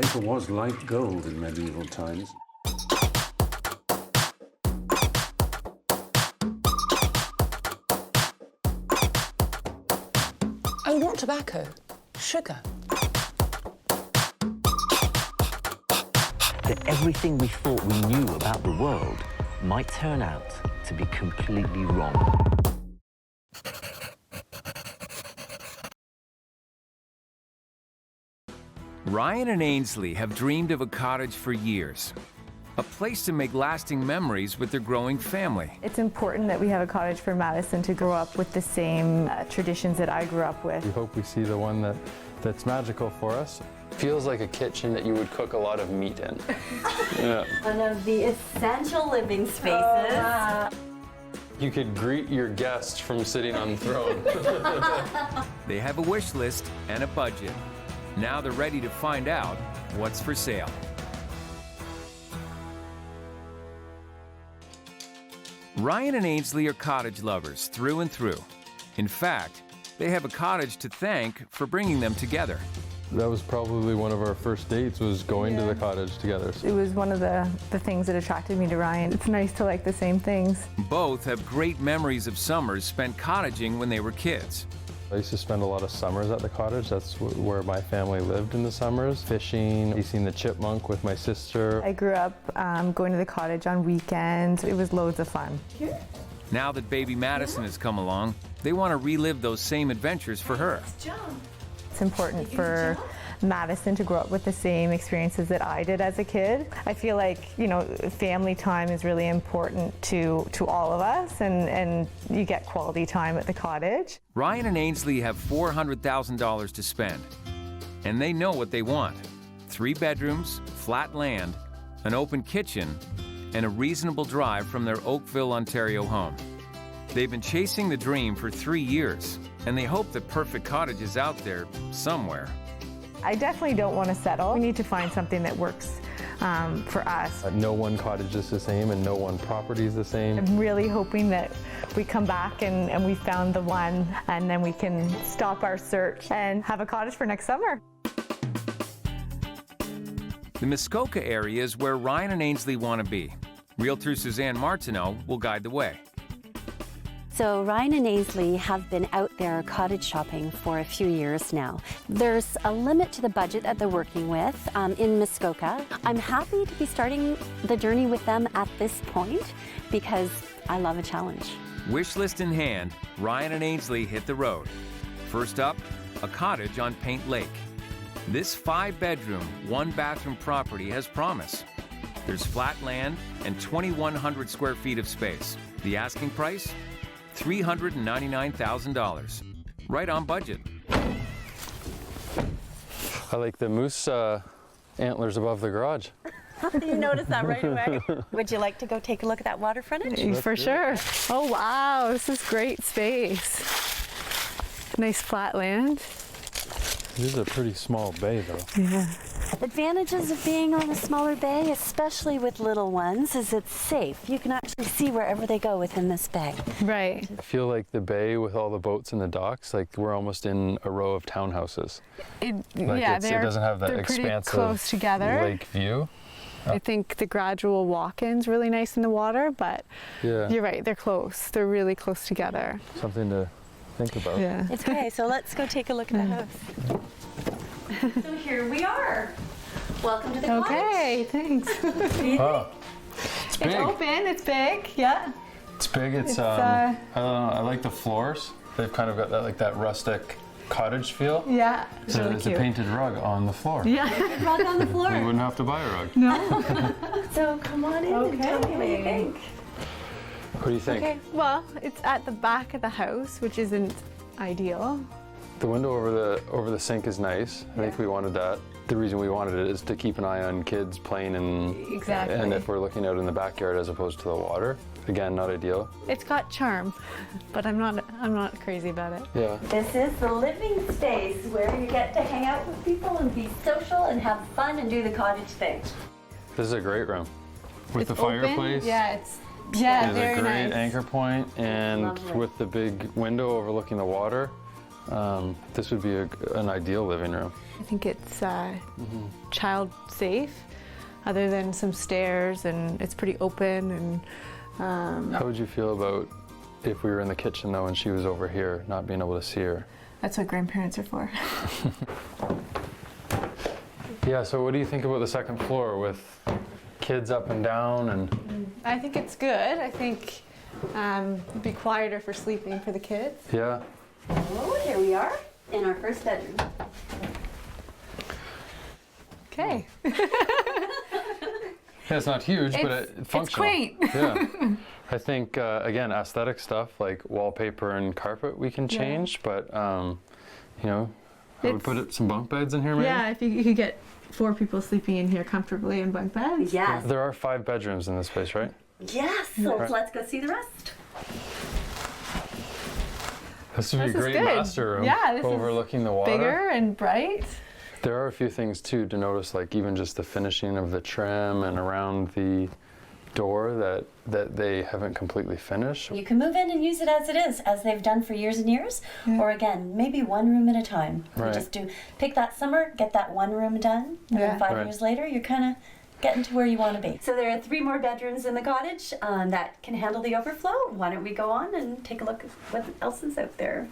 Paper was like gold in medieval times. Oh, not tobacco. Sugar. That everything we thought we knew about the world might turn out to be completely wrong. Ryan and Ainsley have dreamed of a cottage for years. A place to make lasting memories with their growing family. It's important that we have a cottage for Madison to grow up with the same traditions that I grew up with. We hope we see the one that's magical for us. Feels like a kitchen that you would cook a lot of meat in. Yeah. One of the essential living spaces. You could greet your guests from sitting on the throne. They have a wish list and a budget. Now they're ready to find out what's for sale. Ryan and Ainsley are cottage lovers through and through. In fact, they have a cottage to thank for bringing them together. That was probably one of our first dates, was going to the cottage together. It was one of the things that attracted me to Ryan. It's nice to like the same things. Both have great memories of summers spent cottaging when they were kids. I used to spend a lot of summers at the cottage. That's where my family lived in the summers. Fishing, eating the chipmunk with my sister. I grew up going to the cottage on weekends. It was loads of fun. Now that baby Madison has come along, they want to relive those same adventures for her. It's important for Madison to grow up with the same experiences that I did as a kid. I feel like, you know, family time is really important to all of us, and you get quality time at the cottage. Ryan and Ainsley have $400,000 to spend, and they know what they want. 3 bedrooms, flat land, an open kitchen, and a reasonable drive from their Oakville, Ontario home. They've been chasing the dream for 3 years, and they hope the perfect cottage is out there somewhere. I definitely don't want to settle. We need to find something that works for us. No one cottage is the same and no one property is the same. I'm really hoping that we come back and we found the one, and then we can stop our search and have a cottage for next summer. The Muskoka area is where Ryan and Ainsley want to be. Realtor Suzanne Martineau will guide the way. So Ryan and Ainsley have been out there cottage shopping for a few years now. There's a limit to the budget that they're working with in Muskoka. I'm happy to be starting the journey with them at this point because I love a challenge. Wish list in hand, Ryan and Ainsley hit the road. First up, a cottage on Paint Lake. This 5-bedroom, 1-bathroom property has promise. There's flat land and 2,100 square feet of space. The asking price? $399,000. Right on budget. I like the moose antlers above the garage. You noticed that right away. Would you like to go take a look at that water frontage? For sure. Oh wow, this is great space. Nice flat land. This is a pretty small bay though. Yeah. Advantages of being on a smaller bay, especially with little ones, is it's safe. You can actually see wherever they go within this bay. Right. I feel like the bay with all the boats and the docks, like we're almost in a row of townhouses. It doesn't have that expansive close together. lake view. I think the gradual walk-in's really nice in the water, but Yeah. you're right, they're close. They're really close together. Something to think about. Yeah. It's okay, so let's go take a look at the house. So here we are. Welcome to the cottage. Okay, thanks. Oh, it's big. It's open, it's big, yeah. It's big. It's I don't know. I like the floors. They've kind of got that that rustic cottage feel. Yeah, So really there's cute. a painted rug on the floor. Yeah. Rug on the floor. You wouldn't have to buy a rug. No. So come on in and tell me what you think. What do you think? Okay, well, it's at the back of the house, which isn't ideal. The window over the sink is nice. I think we wanted that. The reason we wanted it is to keep an eye on kids playing Exactly. and if we're looking out in the backyard as opposed to the water. Again, not ideal. It's got charm, but I'm not crazy about it. Yeah. This is the living space where you get to hang out with people and be social and have fun and do the cottage thing. This is a great room. With the Open. fireplace. Yeah, it's There's very a great nice. anchor point, and Lovely. with the big window overlooking the water, this would be an ideal living room. I think it's child safe, other than some stairs, and it's pretty open. And How would you feel about if we were in the kitchen though and she was over here, not being able to see her? that's what grandparents are for. Yeah, so what do you think about the second floor with kids up and down? And I think it's good. I think it'd be quieter for sleeping for the kids. yeah. Oh, here we are in our first bedroom. Okay. Yeah, it's not huge, but it's functional. quaint. Yeah. I think, again, aesthetic stuff like wallpaper and carpet we can change, but, you know, I would put some bunk beds in here maybe? Yeah, if you could get 4 people sleeping in here comfortably in bunk beds. Yes. There are 5 bedrooms in this place, right? Yes. So let's go see the rest. This would be a great good. master room, Yeah, this is overlooking the water. Bigger and bright. There are a few things too to notice, like even just the finishing of the trim and around the door that they haven't completely finished. You can move in and use it as it is, as they've done for years and years, or again, maybe one room at a time. You Right. just pick that summer, get that one room done, and then 5 Right. years later, you're kind of getting to where you want to be. So there are 3 more bedrooms in the cottage that can handle the overflow. Why don't we go on and take a look at what else is out there?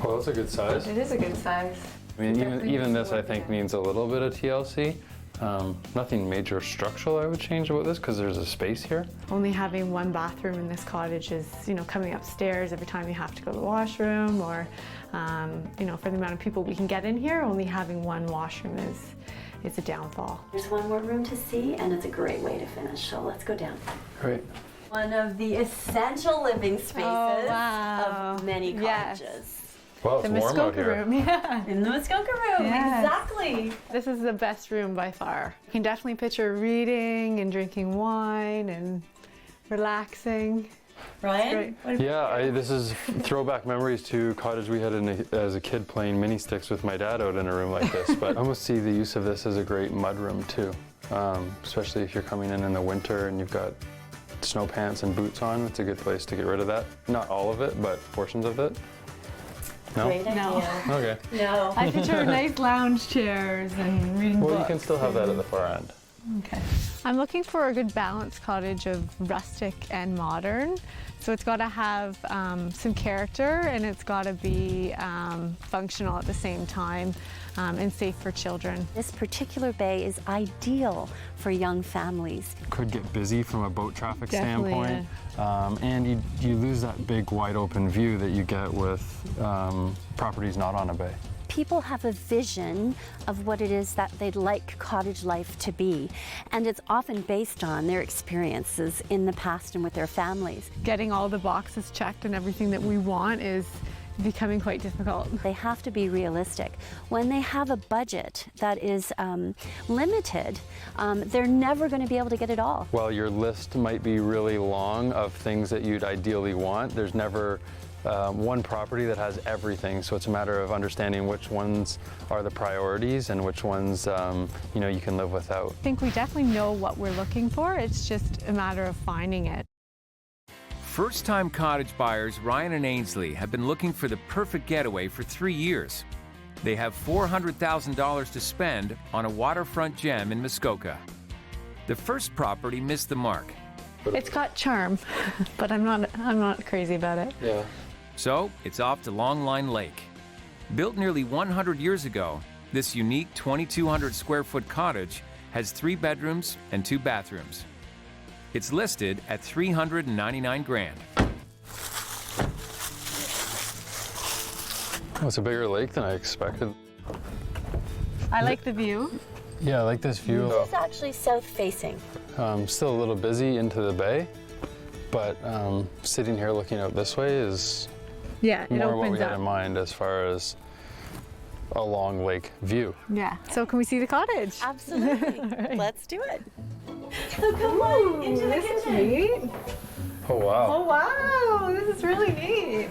Well, that's a good size. It is a good size. I mean, even this I think needs a little bit of TLC. Nothing major structural I would change about this because there's a space here. Only having one bathroom in this cottage is, coming upstairs every time you have to go to the washroom, or, for the amount of people we can get in here, only having one washroom is a downfall. There's one more room to see, and it's a great way to finish, so let's go down. Great. One of the essential living spaces of many cottages. Yes. Well, it's The warm out Muskoka here. room, yeah. In the Muskoka room, Yes. exactly. This is the best room by far. You can definitely picture reading and drinking wine and relaxing. Ryan? Great. Yeah, this is throwback memories to cottage we had as a kid playing mini sticks with my dad out in a room like this. But I almost see the use of this as a great mud room too, especially if you're coming in the winter and you've got snow pants and boots on. It's a good place to get rid of that. Not all of it, but portions of it. No? Great idea. No. Okay. No. I picture nice lounge chairs and reading books. Well, you can still have that at the far end. Okay. I'm looking for a good balanced cottage of rustic and modern. So it's got to have some character, and it's got to be functional at the same time, and safe for children. This particular bay is ideal for young families. Could get busy from a boat traffic Definitely, standpoint, and you lose that big wide open view that you get with properties not on a bay. People have a vision of what it is that they'd like cottage life to be, and it's often based on their experiences in the past and with their families. Getting all the boxes checked and everything that we want is becoming quite difficult. They have to be realistic. When they have a budget that is limited, they're never going to be able to get it all. While your list might be really long of things that you'd ideally want, there's never one property that has everything, so it's a matter of understanding which ones are the priorities and which ones you can live without. I think we definitely know what we're looking for. It's just a matter of finding it. First-time cottage buyers Ryan and Ainsley have been looking for the perfect getaway for 3 years. They have $400,000 to spend on a waterfront gem in Muskoka. The first property missed the mark. It's got charm, but I'm not crazy about it. Yeah. So it's off to Longline Lake. Built nearly 100 years ago, this unique 2,200 square foot cottage has 3 bedrooms and 2 bathrooms. It's listed at $399,000. Well, it's a bigger lake than I expected. I like the view. Yeah, I like this view. It's actually south-facing. Still a little busy into the bay, but sitting here looking out this way is Yeah, it more what we opens had in up. mind as far as a long lake view. Yeah. So can we see the cottage? Absolutely. Let's do it. So come on into the kitchen. Neat. Oh wow. Oh wow, this is really neat.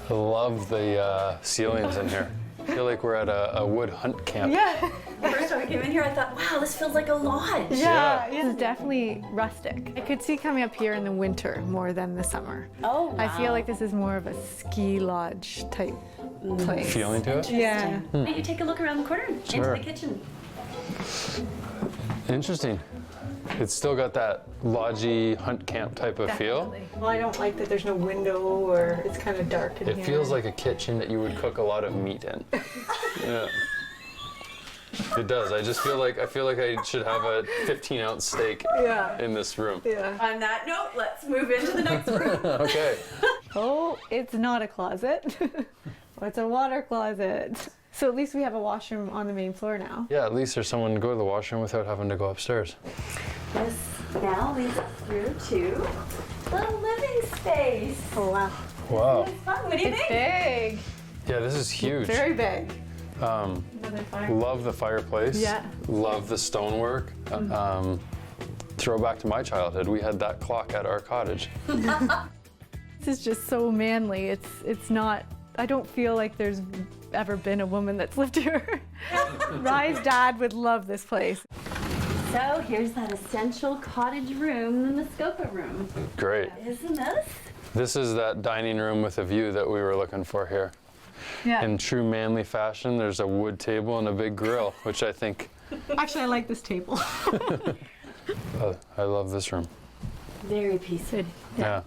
I love the ceilings in here. I feel like we're at a wood hunt camp. Yeah. First, we came in here, I thought, wow, this feels like a lodge. Yeah, this is definitely rustic. I could see coming up here in the winter more than the summer. Oh, wow. I feel like this is more of a ski lodge type place. Feeling to it? Yeah. Why don't you take a look around the corner into the kitchen? Interesting. It's still got that lodgy hunt camp type of feel. Well, I don't like that there's no window or it's kind of dark in here. It feels like a kitchen that you would cook a lot of meat in. Yeah. It does. I just feel like I should have a 15-ounce steak in this room. Yeah. On that note, let's move into the next room. Okay. Oh, it's not a closet. It's a water closet. So at least we have a washroom on the main floor now. Yeah, at least there's someone to go to the washroom without having to go upstairs. This now leads us through to the living space. Oh, wow. Wow. It's fun. What do you think? Big. Yeah, this is huge. Very big. Another fire. Love the fireplace. Yeah. Love the stonework. Throwback to my childhood. We had that clock at our cottage. This is just so manly. It's not, I don't feel like there's ever been a woman that's lived here. Ryan's dad would love this place. So here's that essential cottage room, the Muskoka room. Great. Isn't this? This is that dining room with a view that we were looking for here. Yeah. In true manly fashion, there's a wood table and a big grill, which I think... Actually, I like this table. I love this room. Very peaceful. Yeah.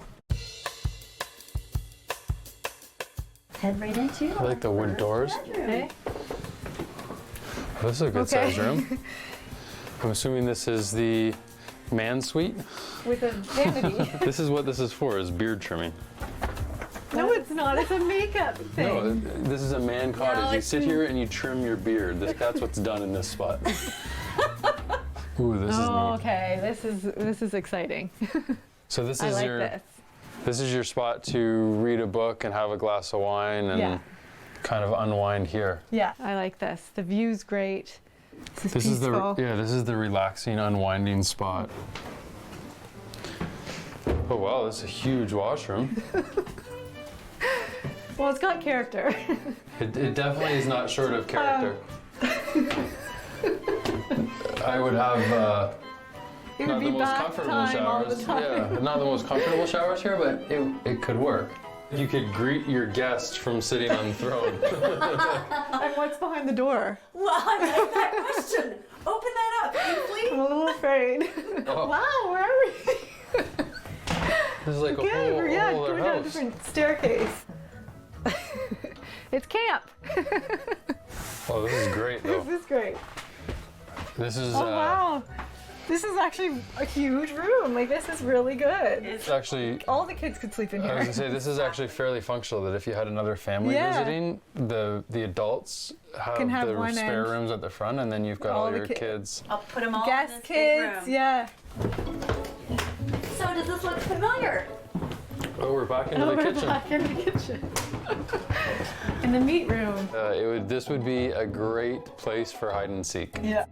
Head right into I like the wood doors. Okay. This is a good sized room. I'm assuming this is the man suite. With a vanity. This is what this is for, is beard trimming. No, it's not. It's a makeup thing. No, this is a man cottage. You it's- sit here and you trim your beard. That's what's done in this spot. Ooh, this is Oh, neat. okay. This is exciting. So this I is like your this. this is your spot to read a book and have a glass of wine and Yeah. kind of unwind here. Yeah, I like this. The view's great. This This is peaceful. this is the relaxing, unwinding spot. Oh wow, this is a huge washroom. Well, it's got character. It definitely is not short of character. I would have It not would the be most bath comfortable time all the showers. time. Yeah, not the most comfortable showers here, but it could work. You could greet your guest from sitting on the throne. And what's behind the door? Well, I like that question. Open that up, Ainsley. I'm a little afraid. Oh. Wow, where are we? This is like a Good, whole we're other going down a house. different staircase. It's camp. Oh, this is great though. This is great. This is Oh wow, this is actually a huge room. Like this is really good. it's actually. All the kids could sleep in I was here. gonna say this is actually fairly functional. That if you had another family Yeah. visiting, the adults Can have the one spare end. rooms at the front, and then you've got All all the your kids. I'll put them all in Guest this big kids, room. yeah. So does this look familiar? Oh, we're back into Oh, the we're kitchen. back in the kitchen. In the meat room. This would be a great place for hide and seek. Yeah.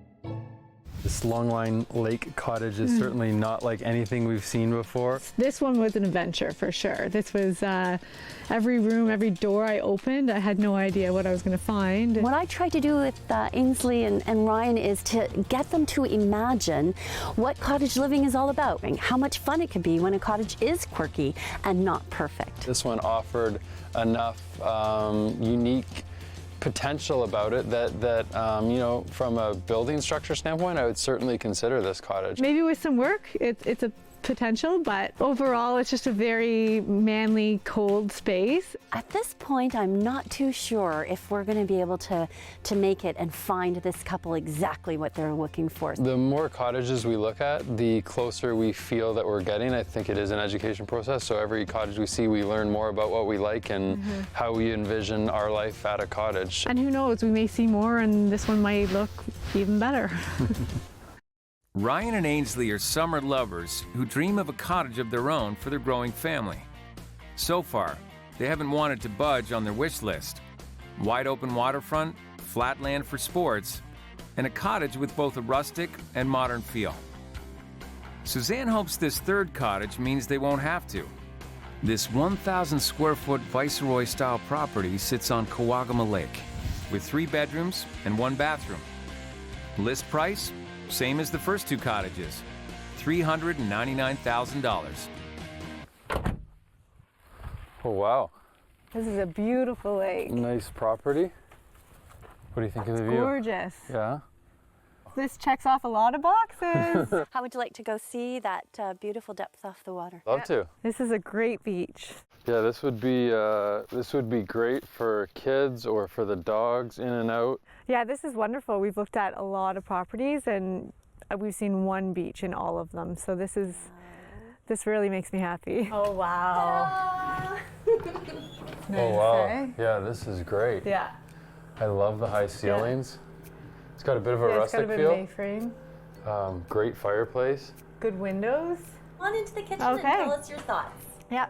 This Longline Lake cottage is certainly not like anything we've seen before. This one was an adventure for sure. This was every room, every door I opened, I had no idea what I was going to find. What I try to do with Ainsley and Ryan is to get them to imagine what cottage living is all about and how much fun it can be when a cottage is quirky and not perfect. This one offered enough unique potential about it that you know, from a building structure standpoint, I would certainly consider this cottage. Maybe with some work, it's a potential, but overall it's just a very manly, cold space. At this point, I'm not too sure if we're going to be able to make it and find this couple exactly what they're looking for. The more cottages we look at, the closer we feel that we're getting. I think it is an education process, so every cottage we see, we learn more about what we like and how we envision our life at a cottage. And who knows, we may see more and this one might look even better. Ryan and Ainsley are summer lovers who dream of a cottage of their own for their growing family. So far, they haven't wanted to budge on their wish list. Wide open waterfront, flat land for sports, and a cottage with both a rustic and modern feel. Suzanne hopes this third cottage means they won't have to. This 1,000 square foot Viceroy-style property sits on Kawagama Lake, with 3 bedrooms and 1 bathroom. List price, same as the first two cottages, $399,000. Oh, wow. This is a beautiful lake. Nice property. What do you think of the view? Gorgeous. Yeah? This checks off a lot of boxes. How would you like to go see that beautiful depth off the water? Love to. This is a great beach. Yeah, this would be great for kids or for the dogs in and out. Yeah, this is wonderful. We've looked at a lot of properties and we've seen one beach in all of them. So this really makes me happy. Oh, wow. Oh, wow. Yeah, this is great. Yeah. I love the high ceilings. It's got a bit of a rustic it's got a feel. bit of A-frame. Great fireplace. Good windows. On into the kitchen Okay. and tell us your thoughts. Yeah.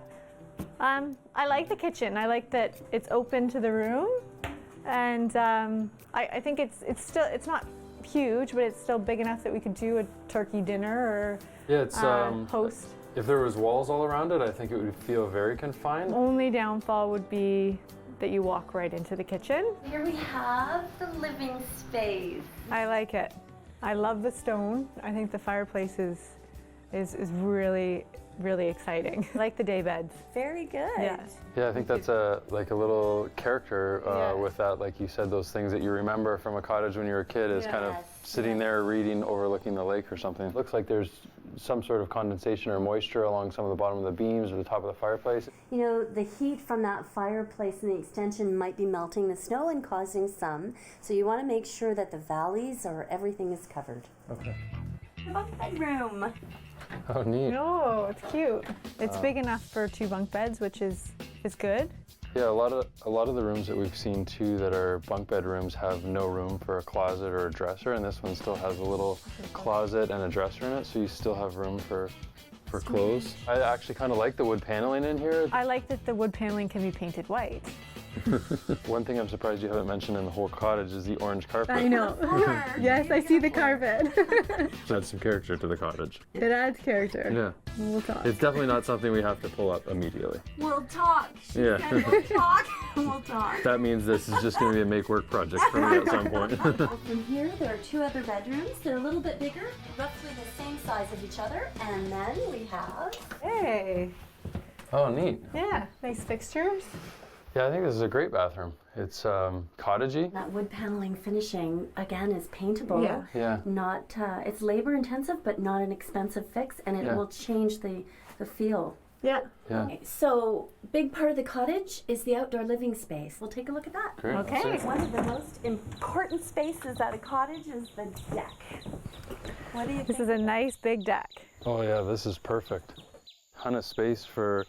I like the kitchen. I like that it's open to the room. And I think it's not huge, but it's still big enough that we could do a turkey dinner or Yeah, it's host. If there was walls all around it, I think it would feel very confined. Only downfall would be that you walk right into the kitchen. Here we have the living space. I like it. I love the stone. I think the fireplace is really, really exciting. I like the day beds. Very good. Yeah. Yeah, I think that's a little character Yeah. with that, like you said, those things that you remember from a cottage when you were a kid is kind of Yes. sitting there reading, overlooking the lake or something. It looks like there's some sort of condensation or moisture along some of the bottom of the beams or the top of the fireplace. You know, the heat from that fireplace and the extension might be melting the snow and causing some. So you want to make sure that the valleys or everything is covered. Okay. Bunk bedroom. Oh, neat. No, it's cute. It's big enough for 2 bunk beds, which is good. Yeah, a lot of the rooms that we've seen too that are bunk bed rooms have no room for a closet or a dresser, and this one still has a little closet and a dresser in it, so you still have room for clothes. I actually kind of like the wood paneling in here. I like that the wood paneling can be painted white. One thing I'm surprised you haven't mentioned in the whole cottage is the orange carpet. I know. Yes, I see the carpet. Adds some character to the cottage. It adds character. Yeah. We'll talk. It's definitely not something we have to pull up immediately. We'll talk. She Yeah. said we'll talk. We'll talk. That means this is just going to be a make-work project for me at some point. From here, there are 2 other bedrooms. They're a little bit bigger, roughly the same size of each other. And then we have... Hey. Oh, neat. Yeah, nice fixtures. Yeah, I think this is a great bathroom. It's cottagey. That wood paneling finishing, again, is paintable. Yeah. Yeah. Not, it's labor intensive, but not an expensive fix, and it Yeah. will change the feel. Yeah. Yeah. Okay, so, big part of the cottage is the outdoor living space. We'll take a look at that. Great. Okay. That's it. One of the most important spaces at a cottage is the deck. What do you This think? is a nice big deck. Oh yeah, this is perfect. Ton of space for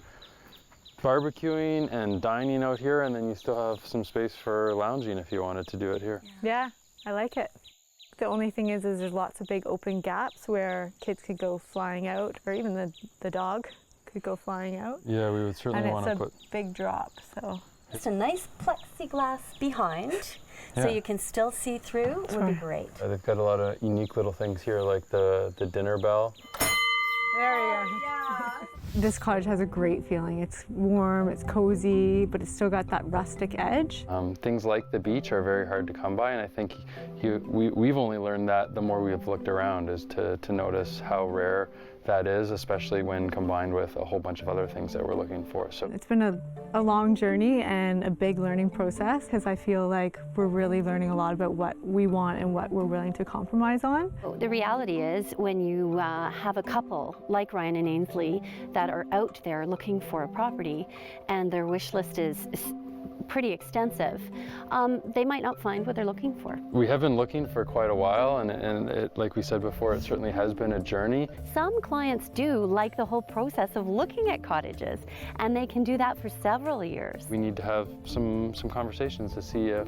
barbecuing and dining out here, and then you still have some space for lounging if you wanted to do it here. Yeah, I like it. The only thing is there's lots of big open gaps where kids could go flying out, or even the dog could go flying out. Yeah, we would And certainly want it's to a put... big drop, so. Just a nice plexiglass behind, so Yeah. you can still see through. Would be great. They've got a lot of unique little things here, like the dinner bell. There we go. This cottage has a great feeling. It's warm, it's cozy, but it's still got that rustic edge. Things like the beach are very hard to come by, and I think we've only learned that the more we've looked around, is to notice how rare that is, especially when combined with a whole bunch of other things that we're looking for. So It's been a long journey and a big learning process, because I feel like we're really learning a lot about what we want and what we're willing to compromise on. The reality is, when you have a couple like Ryan and Ainsley that are out there looking for a property, and their wish list is pretty extensive, they might not find what they're looking for. we have been looking for quite a while, and it, like we said before, it certainly has been a journey. Some clients do like the whole process of looking at cottages, and they can do that for several years. We need to have some conversations to see if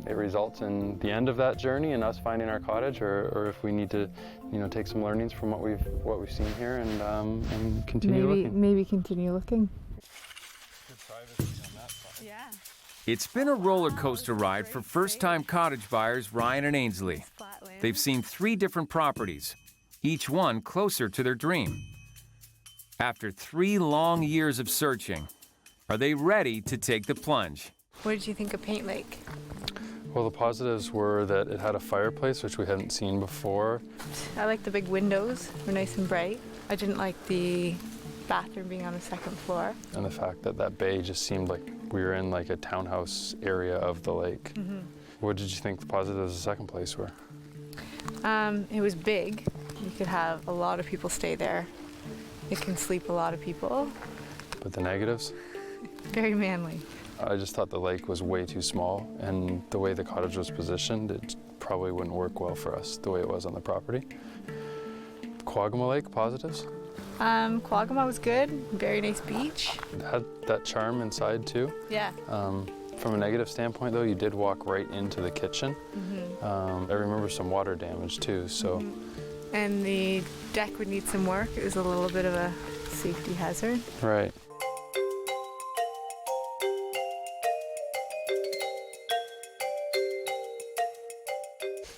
it results in the end of that journey and us finding our cottage, or if we need to, take some learnings from what we've seen here and continue looking. Maybe continue looking. Yeah. It's been a roller coaster ride for first-time cottage buyers Ryan and Ainsley. They've seen 3 different properties, each one closer to their dream. After 3 long years of searching, are they ready to take the plunge? What did you think of Paint Lake? Well, the positives were that it had a fireplace, which we hadn't seen before. I like the big windows, they're nice and bright. I didn't like the bathroom being on the second floor. And the fact that that bay just seemed like we were in like a townhouse area of the lake. What did you think the positives of the second place were? It was big. You could have a lot of people stay there. It can sleep a lot of people. But the negatives? Very manly. I just thought the lake was way too small, and the way the cottage was positioned, it probably wouldn't work well for us the way it was on the property. Quagama Lake, positives? Quagama was good, very nice beach. It had that charm inside too. Yeah. From a negative standpoint though, you did walk right into the kitchen. I remember some water damage too, so. And the deck would need some work. It was a little bit of a safety hazard. Right.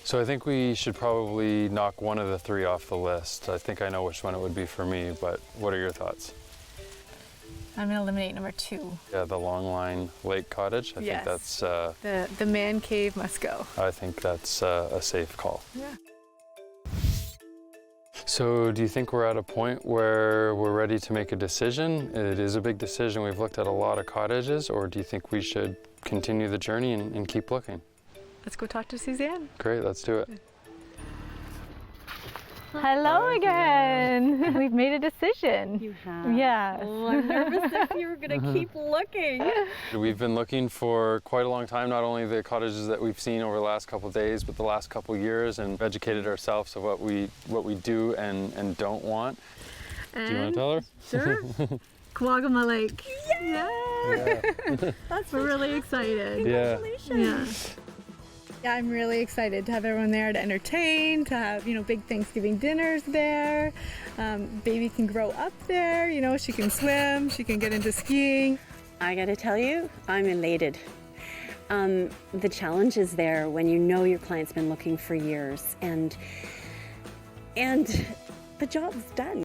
So I think we should probably knock one of the three off the list. I think I know which one it would be for me, but what are your thoughts? I'm gonna eliminate number 2. Yeah, the Long Line Lake Cottage. I Yes. think that's. The man cave must go. I think that's a safe call. Yeah. So do you think we're at a point where we're ready to make a decision? It is a big decision. We've looked at a lot of cottages, or do you think we should continue the journey and keep looking? Let's go talk to Suzanne. Great, let's do it. Hello again. We've made a decision. You have. Yeah. Oh, I'm nervous if you were going to keep looking. We've been looking for quite a long time, not only the cottages that we've seen over the last couple of days, but the last couple of years, and educated ourselves of what we do and don't want. Do you want to tell her? Sure. Quagama Lake. Yeah. We're really excited. Yeah. Yeah. Yeah, I'm really excited to have everyone there to entertain, to have, big Thanksgiving dinners there. Baby can grow up there, she can swim, she can get into skiing. I gotta tell you, I'm elated. The challenge is there when you know your client's been looking for years and the job's done.